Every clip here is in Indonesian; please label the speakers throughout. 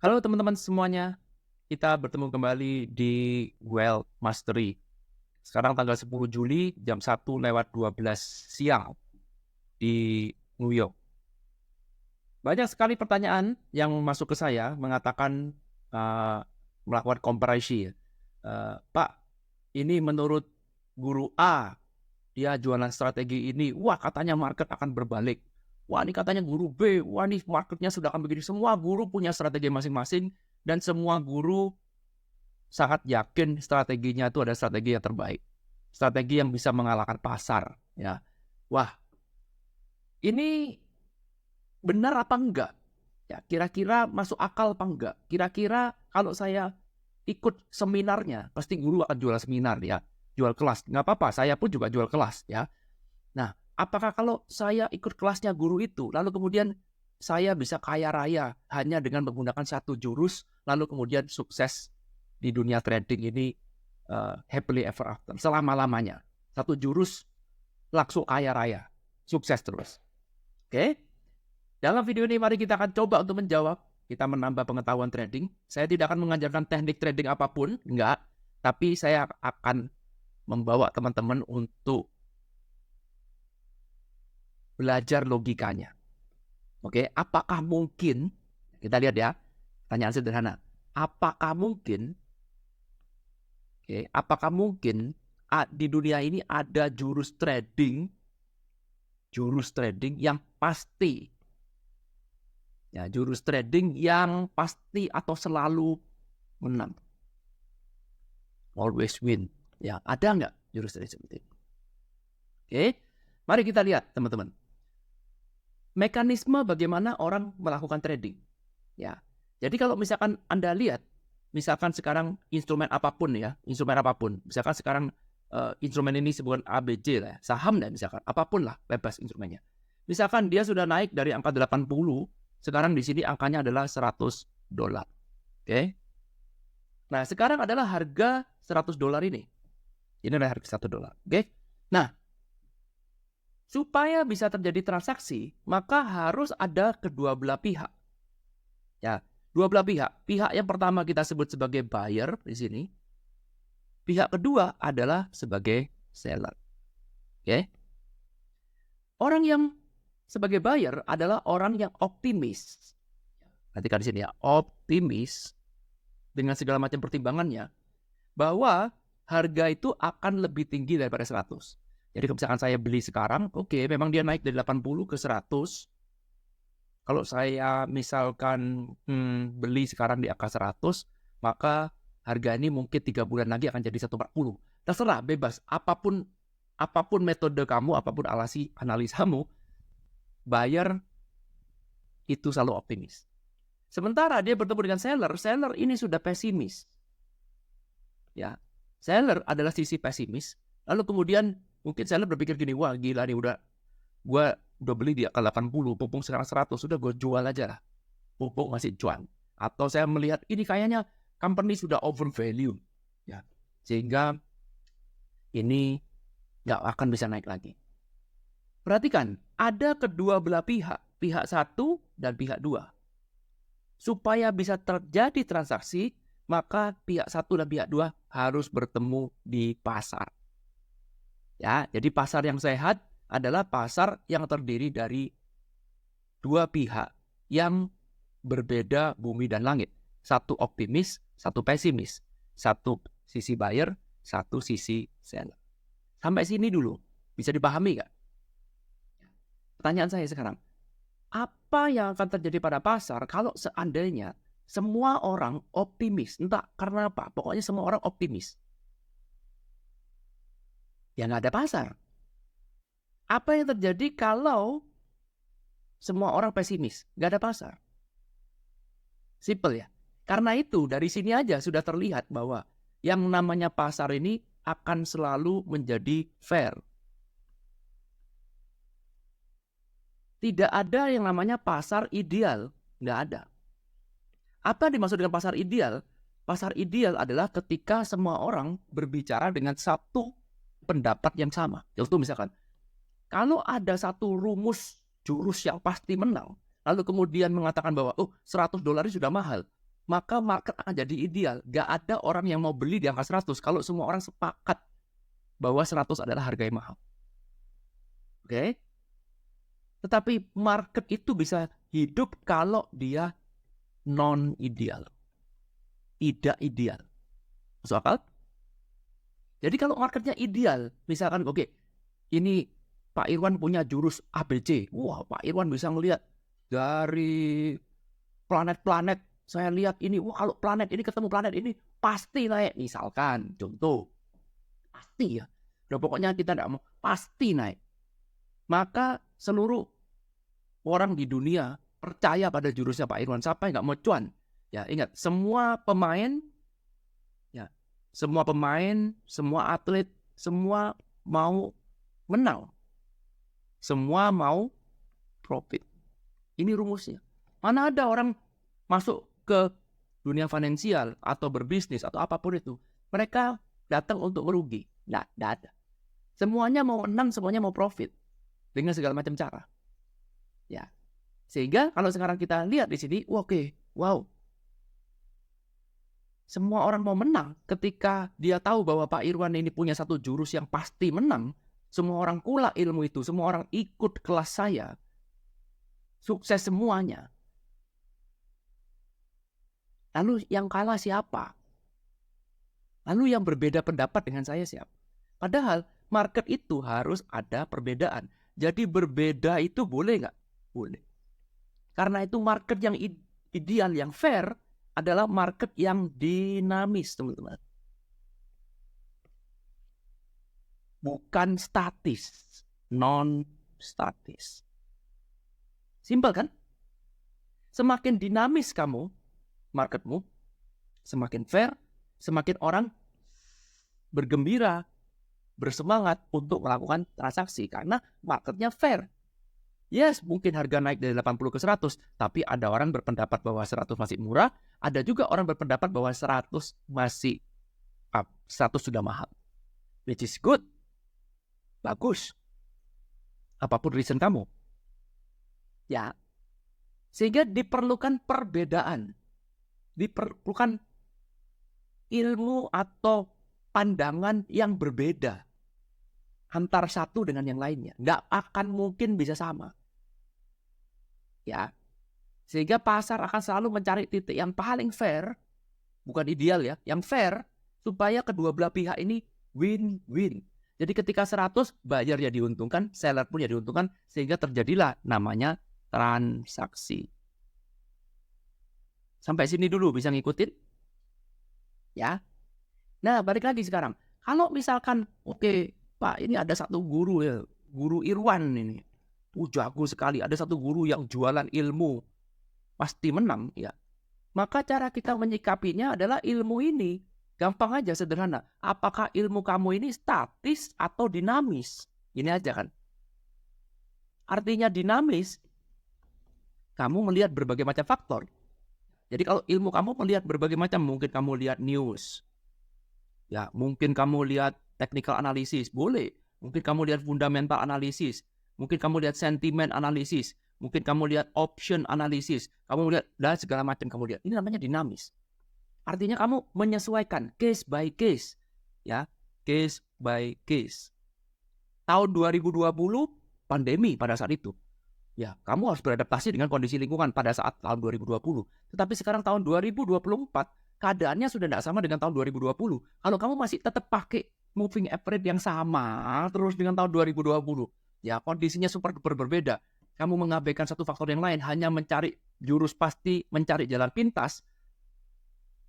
Speaker 1: Halo teman-teman semuanya, kita bertemu kembali di Wealth Mastery. Sekarang tanggal 10 Juli jam 1:12 siang di New York. Banyak sekali pertanyaan yang masuk ke saya mengatakan uh, melakukan komparasi. Pak, ini menurut guru A, dia jualan strategi ini, wah katanya market akan berbalik. Wah ini katanya guru B, wah ini marketnya sudah akan begini. Semua guru punya strategi masing-masing dan semua guru sangat yakin strateginya itu ada strategi yang terbaik. Strategi yang bisa mengalahkan pasar. Ya, wah ini benar apa enggak? Ya, kira-kira masuk akal apa enggak? Kira-kira kalau saya ikut seminarnya, pasti guru akan jual seminar ya, jual kelas. Nggak apa-apa, saya pun juga jual kelas ya. Nah, apakah kalau saya ikut kelasnya guru itu, lalu kemudian saya bisa kaya raya hanya dengan menggunakan satu jurus, lalu kemudian sukses di dunia trading ini happily ever after, selama-lamanya. Satu jurus langsung kaya raya, sukses terus. Oke? Dalam video ini mari kita akan coba untuk menjawab, kita menambah pengetahuan trading. Saya tidak akan mengajarkan teknik trading apapun, enggak. Tapi saya akan membawa teman-teman untuk belajar logikanya. Oke, apakah mungkin, kita lihat ya, pertanyaan sederhana. Apakah mungkin, di dunia ini ada jurus trading yang pasti, ya, jurus trading yang pasti atau selalu menang, always win. Ya, ada nggak jurus trading seperti itu? Oke, mari kita lihat teman-teman. Mekanisme bagaimana orang melakukan trading. Ya, jadi kalau misalkan Anda lihat, misalkan sekarang instrumen apapun, misalkan sekarang instrumen ini sebuah ABC lah, saham lah misalkan, apapun lah, bebas instrumennya. Misalkan dia sudah naik dari angka 80, sekarang di sini angkanya adalah $100. Oke. Nah, sekarang adalah harga $100 ini. Ini adalah harga $1. Oke. Nah, supaya bisa terjadi transaksi, maka harus ada kedua belah pihak. Ya, dua belah pihak. Pihak yang pertama kita sebut sebagai buyer di sini. Pihak kedua adalah sebagai seller. Oke. Orang yang sebagai buyer adalah orang yang optimis. Perhatikan di sini ya, optimis dengan segala macam pertimbangannya bahwa harga itu akan lebih tinggi daripada 100. Jadi kalau misalkan saya beli sekarang, oke, memang dia naik dari 80 ke 100. Kalau saya misalkan beli sekarang di angka 100, maka harga ini mungkin 3 bulan lagi akan jadi 140. Terserah, bebas. Apapun metode kamu, apapun analisamu, buyer itu selalu optimis. Sementara dia bertemu dengan seller ini sudah pesimis. Ya, seller adalah sisi pesimis. Lalu kemudian mungkin seller berpikir gini, wah gila nih, gue udah beli di angka 80, pupung sekarang 100, sudah gue jual aja lah. Pupuk masih cuan. Atau saya melihat ini kayaknya company sudah over value, ya, sehingga ini nggak akan bisa naik lagi. Perhatikan, ada kedua belah pihak, pihak satu dan pihak dua. Supaya bisa terjadi transaksi, maka pihak satu dan pihak dua harus bertemu di pasar. Ya, jadi pasar yang sehat adalah pasar yang terdiri dari dua pihak yang berbeda bumi dan langit. Satu optimis, satu pesimis. Satu sisi buyer, satu sisi seller. Sampai sini dulu. Bisa dipahami nggak? Pertanyaan saya sekarang, apa yang akan terjadi pada pasar kalau seandainya semua orang optimis? Entah karena apa, pokoknya semua orang optimis. Ya nggak ada pasar. Apa yang terjadi kalau semua orang pesimis? Nggak ada pasar. Simple ya. Karena itu dari sini aja sudah terlihat bahwa yang namanya pasar ini akan selalu menjadi fair. Tidak ada yang namanya pasar ideal. Nggak ada. Apa yang dimaksud dengan pasar ideal? Pasar ideal adalah ketika semua orang berbicara dengan satu pendapat yang sama. Yaitu misalkan, kalau ada satu rumus jurus yang pasti menang, lalu kemudian mengatakan bahwa $100 sudah mahal, maka market akan jadi ideal. Gak ada orang yang mau beli di angka 100 kalau semua orang sepakat bahwa 100 adalah harga yang mahal. Oke? Tetapi market itu bisa hidup kalau dia non-ideal. Tidak ideal. Masuk akal? Jadi kalau marketnya ideal, misalkan oke, ini Pak Irwan punya jurus ABC. Wah, Pak Irwan bisa ngelihat dari planet-planet. Saya lihat ini, wah kalau planet ini ketemu planet ini pasti naik. Misalkan, contoh, pasti ya. Udah pokoknya kita tidak mau, pasti naik. Maka seluruh orang di dunia percaya pada jurusnya Pak Irwan. Siapa yang nggak mau cuan? Ya ingat, semua pemain, semua atlet, semua mau menang. Semua mau profit. Ini rumusnya. Mana ada orang masuk ke dunia finansial atau berbisnis atau apapun itu, mereka datang untuk merugi. Nah, tidak ada. Semuanya mau menang, semuanya mau profit dengan segala macam cara. Ya, sehingga kalau sekarang kita lihat di sini, wow, semua orang mau menang ketika dia tahu bahwa Pak Irwan ini punya satu jurus yang pasti menang. Semua orang kulik ilmu itu, semua orang ikut kelas saya, sukses semuanya. Lalu yang kalah siapa? Lalu yang berbeda pendapat dengan saya siapa? Padahal market itu harus ada perbedaan. Jadi berbeda itu boleh nggak? Boleh. Karena itu market yang ideal, yang fair adalah market yang dinamis, teman-teman. Bukan statis, non-statis. Simpel kan? Semakin dinamis kamu, marketmu, semakin fair, semakin orang bergembira, bersemangat untuk melakukan transaksi karena marketnya fair. Yes, mungkin harga naik dari 80 ke 100, tapi ada orang berpendapat bahwa 100 masih murah, ada juga orang berpendapat bahwa 100 masih 100 sudah mahal. Which is good. Bagus. Apapun reason kamu. Ya. Sehingga diperlukan perbedaan. Diperlukan ilmu atau pandangan yang berbeda antara satu dengan yang lainnya. Nggak akan mungkin bisa sama. Ya. Sehingga pasar akan selalu mencari titik yang paling fair, bukan ideal ya, yang fair, supaya kedua belah pihak ini win-win. Jadi ketika 100, buyer ya diuntungkan, seller pun ya diuntungkan, sehingga terjadilah namanya transaksi. Sampai sini dulu bisa ngikutin? Ya. Nah, balik lagi sekarang. Kalau misalkan, oke, Pak, ini ada satu guru ya, Guru Irwan ini. Jago sekali, ada satu guru yang jualan ilmu. Pasti menang, ya. Maka cara kita menyikapinya adalah ilmu ini. Gampang aja, sederhana. Apakah ilmu kamu ini statis atau dinamis? Ini aja kan. Artinya dinamis, kamu melihat berbagai macam faktor. Jadi kalau ilmu kamu melihat berbagai macam, mungkin kamu lihat news. Ya, mungkin kamu lihat technical analysis, boleh. Mungkin kamu lihat fundamental analysis. Mungkin kamu lihat sentiment analysis. Mungkin kamu lihat option analysis. Kamu lihat dan segala macam kamu lihat. Ini namanya dinamis. Artinya kamu menyesuaikan case by case. Ya, case by case. Tahun 2020 pandemi pada saat itu. Ya, kamu harus beradaptasi dengan kondisi lingkungan pada saat tahun 2020. Tetapi sekarang tahun 2024, keadaannya sudah tidak sama dengan tahun 2020. Kalau kamu masih tetap pakai moving average yang sama terus dengan tahun 2020, ya kondisinya super berbeda. Kamu mengabaikan satu faktor yang lain, hanya mencari jurus pasti, mencari jalan pintas,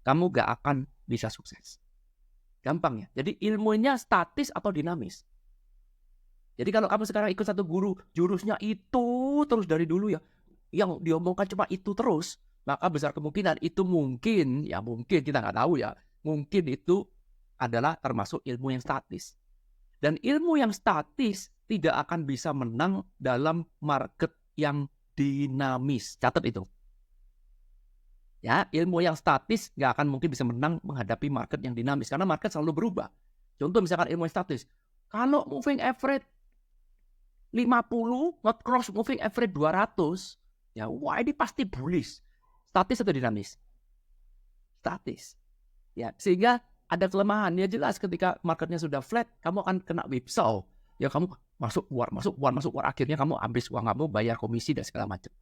Speaker 1: kamu gak akan bisa sukses. Gampang ya. Jadi ilmunya statis atau dinamis. Jadi kalau kamu sekarang ikut satu guru, jurusnya itu terus dari dulu ya, yang diomongkan cuma itu terus, maka besar kemungkinan itu mungkin kita nggak tahu ya, mungkin itu adalah termasuk ilmu yang statis. Dan ilmu yang statis tidak akan bisa menang dalam market yang dinamis. Catat itu. Ya, ilmu yang statis nggak akan mungkin bisa menang menghadapi market yang dinamis, karena market selalu berubah. Contoh misalkan ilmu yang statis, kalau moving average 50, nge-cross moving average 200, ya wah ini pasti bullish. Statis atau dinamis? statis. Ya, sehingga ada kelemahan. Ya jelas ketika marketnya sudah flat, kamu akan kena whipsaw. Ya kamu masuk keluar, akhirnya kamu habis uang kamu, bayar komisi dan segala macam.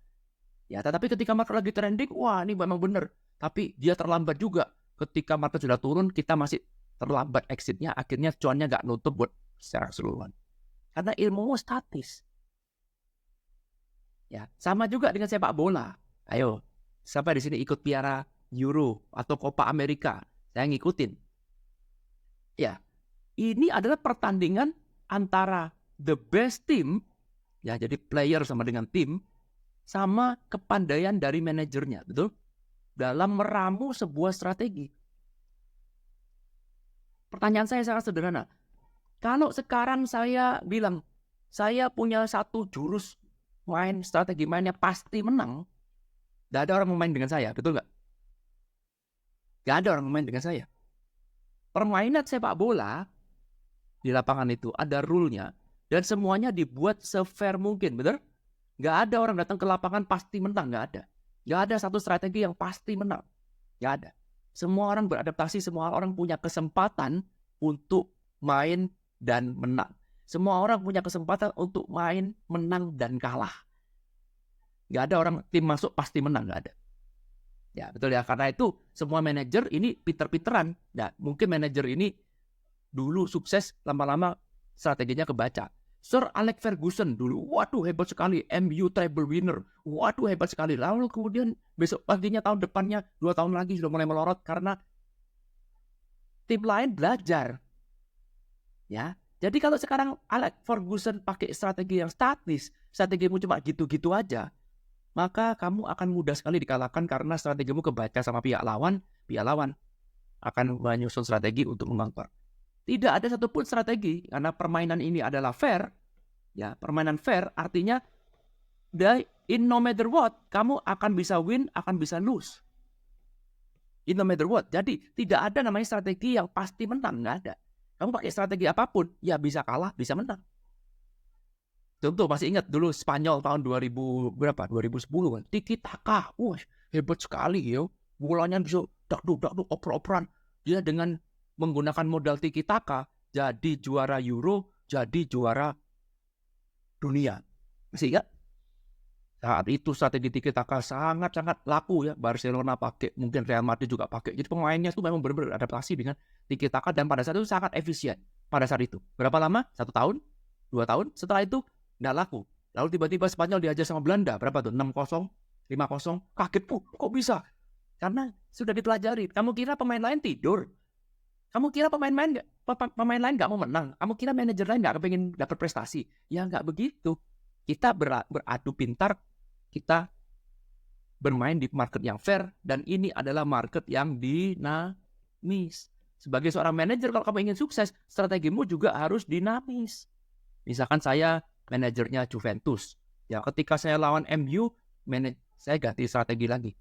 Speaker 1: Ya, tetapi ketika market lagi trending, wah ini memang benar. Tapi dia terlambat juga. Ketika market sudah turun, kita masih terlambat exitnya, akhirnya cuannya nggak nutup buat secara keseluruhan. Karena ilmu statis. Ya, sama juga dengan sepak bola. Ayo, siapa di sini ikut piala Euro atau Copa America? Saya ngikutin. Ya, ini adalah pertandingan antara the best team, ya jadi player sama dengan tim, sama kepandaian dari manajernya, betul? Dalam meramu sebuah strategi. Pertanyaan saya sangat sederhana. Kalau sekarang saya bilang, saya punya satu jurus main, strategi mainnya pasti menang, gak ada orang main dengan saya, betul gak? Gak ada orang main dengan saya. Permainan sepak bola di lapangan itu ada rule-nya, dan semuanya dibuat se-fair mungkin, betul? Gak ada orang datang ke lapangan pasti menang, gak ada. Gak ada satu strategi yang pasti menang. Gak ada. Semua orang beradaptasi, semua orang punya kesempatan untuk main dan menang. Semua orang punya kesempatan untuk main, menang, dan kalah. Gak ada orang tim masuk pasti menang, gak ada. Ya betul ya, karena itu semua manajer ini pinter-pinteran. Nah, mungkin manajer ini dulu sukses, lama-lama strateginya kebaca. Sir Alex Ferguson dulu, waduh hebat sekali, MU treble winner, waduh hebat sekali. Lalu kemudian besok paginya tahun depannya, 2 tahun lagi sudah mulai melorot karena tim lain belajar. Ya, jadi kalau sekarang Alex Ferguson pakai strategi yang statis, strategimu cuma gitu-gitu aja, maka kamu akan mudah sekali dikalahkan karena strategimu kebaca sama pihak lawan akan menyusun strategi untuk mengcounter. Tidak ada satupun strategi, karena permainan ini adalah fair. Ya, permainan fair artinya in no matter what, kamu akan bisa win, akan bisa lose. In no matter what. Jadi tidak ada namanya strategi yang pasti menang, nggak ada. Kamu pakai strategi apapun, ya bisa kalah, bisa menang. Contoh, masih ingat dulu Spanyol tahun 2000 berapa? 2010 kan. Tiki taka. Wah, hebat sekali ya. Bolanya bisa dak-duk oper-operan. Dia dengan menggunakan modal tiki taka jadi juara Euro, jadi juara dunia. Masih ingat? Saat itu strategi tiki taka sangat-sangat laku ya. Barcelona pakai, mungkin Real Madrid juga pakai. Jadi pemainnya itu memang benar-benar adaptasi dengan tiki taka dan pada saat itu sangat efisien. Pada saat itu. Berapa lama? 1 tahun? 2 tahun? Setelah itu nggak laku. Lalu tiba-tiba Spanyol diajar sama Belanda. Berapa tuh? 6-0, 5-0. Kaget, kok bisa? Karena sudah dipelajari. Kamu kira pemain lain tidur? Kamu kira pemain lain nggak mau menang? Kamu kira manajer lain nggak pengen dapat prestasi? Ya nggak begitu. Kita beradu pintar, kita bermain di market yang fair, dan ini adalah market yang dinamis. Sebagai seorang manajer, kalau kamu ingin sukses, strategimu juga harus dinamis. Misalkan saya manajernya Juventus. Ya, ketika saya lawan MU, saya ganti strategi lagi.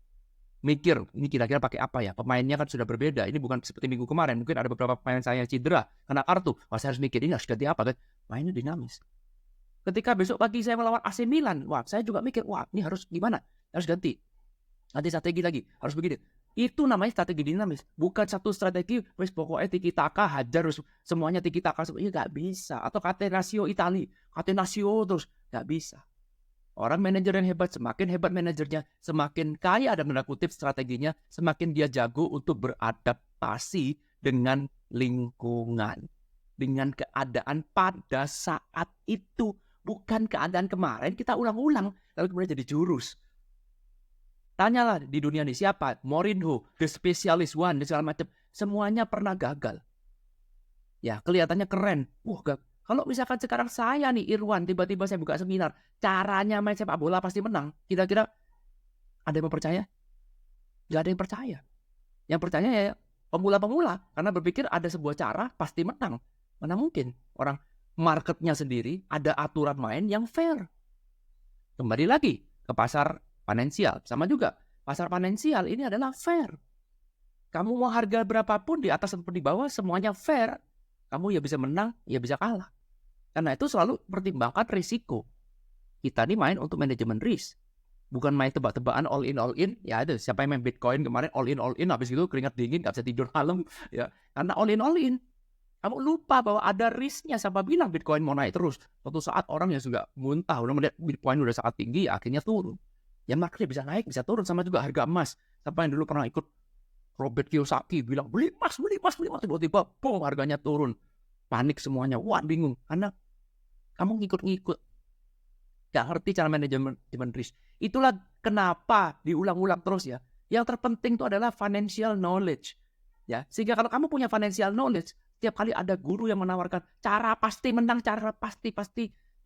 Speaker 1: Mikir, ini kira-kira pakai apa ya? Pemainnya kan sudah berbeda. Ini bukan seperti minggu kemarin. Mungkin ada beberapa pemain saya yang cedera, kena kartu. Wah, saya harus mikir, ini harus ganti apa kan? Mainnya dinamis. Ketika besok pagi saya melawan AC Milan, wah, saya juga mikir, wah, ini harus gimana? Harus ganti strategi lagi. Harus begini. Itu namanya strategi dinamis. Bukan satu strategi, wes pokoknya tiki taka, hajar semuanya tiki taka. Ini nggak bisa. Atau catenaccio Itali. Catenaccio terus. Nggak bisa. Orang manajer yang hebat, semakin hebat manajernya, semakin kaya ada tanda kutip strateginya, semakin dia jago untuk beradaptasi dengan lingkungan, dengan keadaan pada saat itu. Bukan keadaan kemarin, kita ulang-ulang, lalu kemudian jadi jurus. Tanyalah di dunia ini siapa? Mourinho, the specialist one, dan segala macam. Semuanya pernah gagal. Ya, kelihatannya keren. Wah, kalau misalkan sekarang saya nih Irwan, tiba-tiba saya buka seminar, caranya main sepak bola pasti menang. Kira-kira ada yang percaya? Gak ada yang percaya. Yang percaya ya pemula-pemula, karena berpikir ada sebuah cara pasti menang. Mana mungkin? Orang marketnya sendiri ada aturan main yang fair. Kembali lagi ke pasar finansial, sama juga. Pasar finansial ini adalah fair. Kamu mau harga berapapun di atas atau di bawah, semuanya fair. Kamu ya bisa menang, ya bisa kalah. Karena itu selalu pertimbangkan risiko. Kita ini main untuk manajemen risk. Bukan main tebak-tebakan all in, ya itu siapa yang main Bitcoin kemarin all in, habis itu keringat dingin, gak bisa tidur malam, ya karena all in. Kamu lupa bahwa ada risknya. Siapa bilang Bitcoin mau naik terus? Suatu saat orang yang juga muntah, udah melihat Bitcoin udah sangat tinggi, akhirnya turun. Ya marketnya bisa naik, bisa turun. Sama juga harga emas. Siapa yang dulu pernah ikut Robert Kiyosaki bilang beli emas, tiba-tiba boom, harganya turun. Panik semuanya, wah bingung. Karena kamu ngikut-ngikut. Gak ngerti cara manajemen risk. Itulah kenapa diulang-ulang terus ya. Yang terpenting itu adalah financial knowledge. Ya, sehingga kalau kamu punya financial knowledge, setiap kali ada guru yang menawarkan cara pasti menang, cara pasti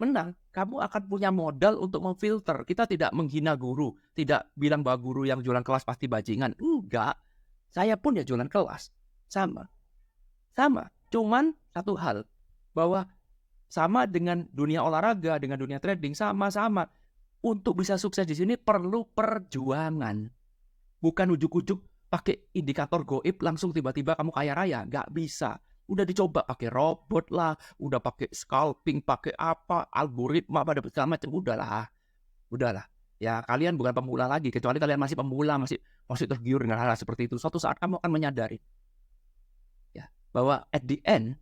Speaker 1: menang, kamu akan punya modal untuk memfilter. Kita tidak menghina guru, tidak bilang bahwa guru yang jualan kelas pasti bajingan. Enggak. Saya pun ya jualan kelas. Sama. Cuman satu hal, bahwa sama dengan dunia olahraga, dengan dunia trading, sama-sama. Untuk bisa sukses di sini perlu perjuangan. Bukan ujuk-ujuk pakai indikator goib langsung tiba-tiba kamu kaya raya. Nggak bisa. Udah dicoba pakai robot lah, udah pakai scalping, pakai apa, algoritma, pada segala macam. Udahlah. Ya kalian bukan pemula lagi, kecuali kalian masih pemula, masih tergiur dengan hal seperti itu. Suatu saat kamu akan menyadari ya bahwa at the end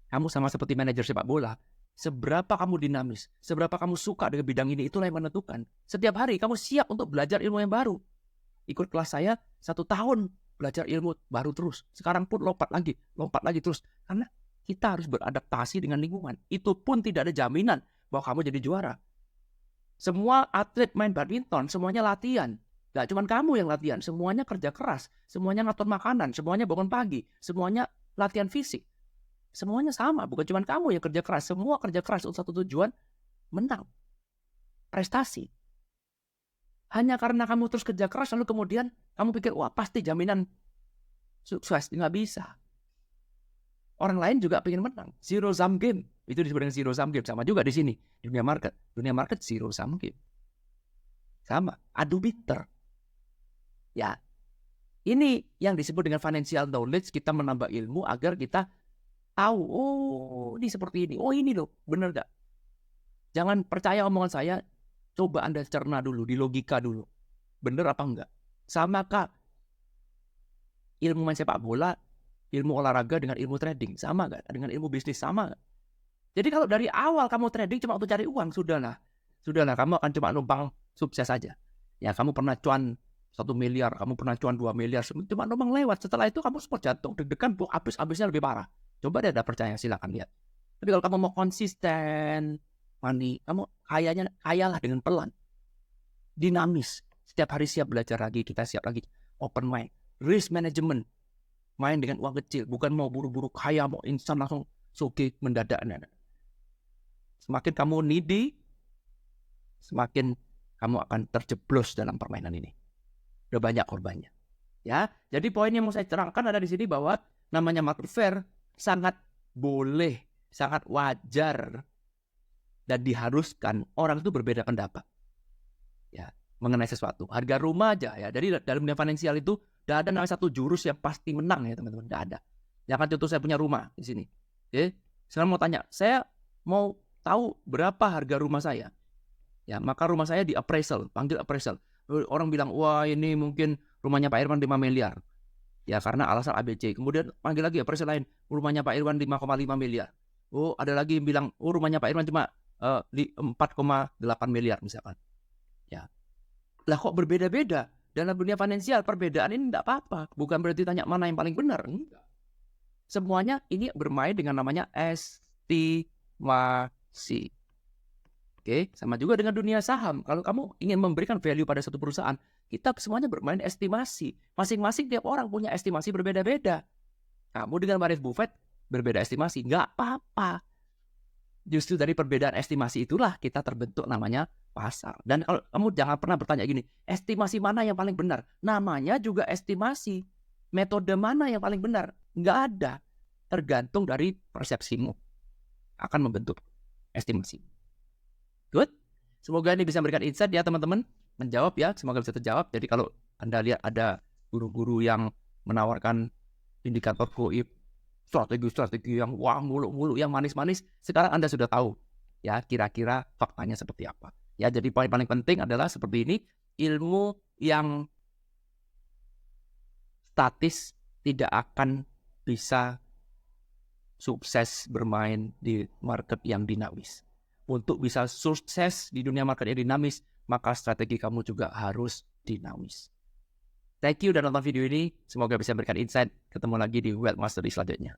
Speaker 1: kamu sama seperti manajer sepak bola. Seberapa kamu dinamis, seberapa kamu suka dengan bidang ini, itulah yang menentukan. Setiap hari kamu siap untuk belajar ilmu yang baru. Ikut kelas saya 1 tahun belajar ilmu baru terus. Sekarang pun lompat lagi terus. Karena kita harus beradaptasi dengan lingkungan. Itu pun tidak ada jaminan bahwa kamu jadi juara. Semua atlet main badminton, semuanya latihan. Gak cuma kamu yang latihan, semuanya kerja keras. Semuanya ngatur makanan, semuanya bangun pagi. Semuanya latihan fisik. Semuanya sama, bukan cuma kamu yang kerja keras. Semua kerja keras untuk satu tujuan, menang. Prestasi. Hanya karena kamu terus kerja keras, lalu kemudian kamu pikir, wah pasti jaminan sukses. Nggak bisa. Orang lain juga pengen menang. Zero sum game. Itu disebut dengan zero sum game. Sama juga di sini. Dunia market zero sum game. Sama. Adu bitter. Ya. Ini yang disebut dengan financial knowledge. Kita menambah ilmu agar kita tahu, oh ini seperti ini. Oh ini loh. Bener gak? Jangan percaya omongan saya. Coba Anda cerna dulu, di logika dulu. Bener apa enggak? Samakah ilmu main sepak bola, ilmu olahraga dengan ilmu trading? Sama enggak? Dengan ilmu bisnis sama enggak? Jadi kalau dari awal kamu trading cuma untuk cari uang, sudahlah. Kamu akan cuma numpang sukses saja. Ya kamu pernah cuan 1 miliar, kamu pernah cuan 2 miliar, cuma numpang lewat. Setelah itu kamu sport jantung, deg-degan, habis-habisnya lebih parah. Coba deh ada percaya, silakan lihat. Tapi kalau kamu mau konsisten, kamu kayalah dengan pelan, dinamis. Setiap hari siap belajar lagi, kita siap lagi open mind, risk management, main dengan uang kecil, bukan mau buru-buru kaya, mau instan langsung sugih mendadak. Semakin kamu needy, semakin kamu akan terjeblos dalam permainan ini. Udah banyak korbannya. Ya, jadi poin yang mau saya terangkan ada di sini bahwa namanya market fair sangat boleh, sangat wajar dan diharuskan orang itu berbeda pendapat ya mengenai sesuatu. Harga rumah aja ya. Jadi dalam dunia finansial itu tidak ada namanya satu jurus yang pasti menang ya teman-teman. Tidak ada. Ya kan contoh saya punya rumah di sini. Oke. Sekarang mau tanya, saya mau tahu berapa harga rumah saya. Ya, maka rumah saya di appraisal, panggil appraisal. Orang bilang, wah ini mungkin rumahnya Pak Irwan 5 miliar. Ya karena alasan ABC. Kemudian panggil lagi appraisal lain, rumahnya Pak Irwan 5,5 miliar. Oh ada lagi yang bilang, oh rumahnya Pak Irwan cuma 4,8 miliar misalkan. Ya. Lah kok berbeda-beda? Dalam dunia finansial perbedaan ini tidak apa-apa. Bukan berarti tanya mana yang paling benar. Enggak. Semuanya ini bermain dengan namanya estimasi. Oke, sama juga dengan dunia saham. Kalau kamu ingin memberikan value pada satu perusahaan, kita semuanya bermain estimasi. Masing-masing tiap orang punya estimasi berbeda-beda. Kamu dengan Warren Buffett berbeda estimasi. Enggak apa-apa. Justru dari perbedaan estimasi itulah kita terbentuk namanya pasar. Dan kalau kamu jangan pernah bertanya gini, estimasi mana yang paling benar? Namanya juga estimasi. Metode mana yang paling benar? Nggak ada. Tergantung dari persepsimu. Akan membentuk estimasi. Good? Semoga ini bisa memberikan insight ya teman-teman. Menjawab ya, semoga bisa terjawab. Jadi kalau Anda lihat ada guru-guru yang menawarkan indikator goib, strategi yang wah muluk-muluk, yang manis-manis, sekarang Anda sudah tahu ya kira-kira faktanya seperti apa. Ya, jadi poin paling penting adalah seperti ini, ilmu yang statis tidak akan bisa sukses bermain di market yang dinamis. Untuk bisa sukses di dunia market yang dinamis, maka strategi kamu juga harus dinamis. Thank you udah nonton video ini. Semoga bisa memberikan insight. Ketemu lagi di Wealth Mastery selanjutnya.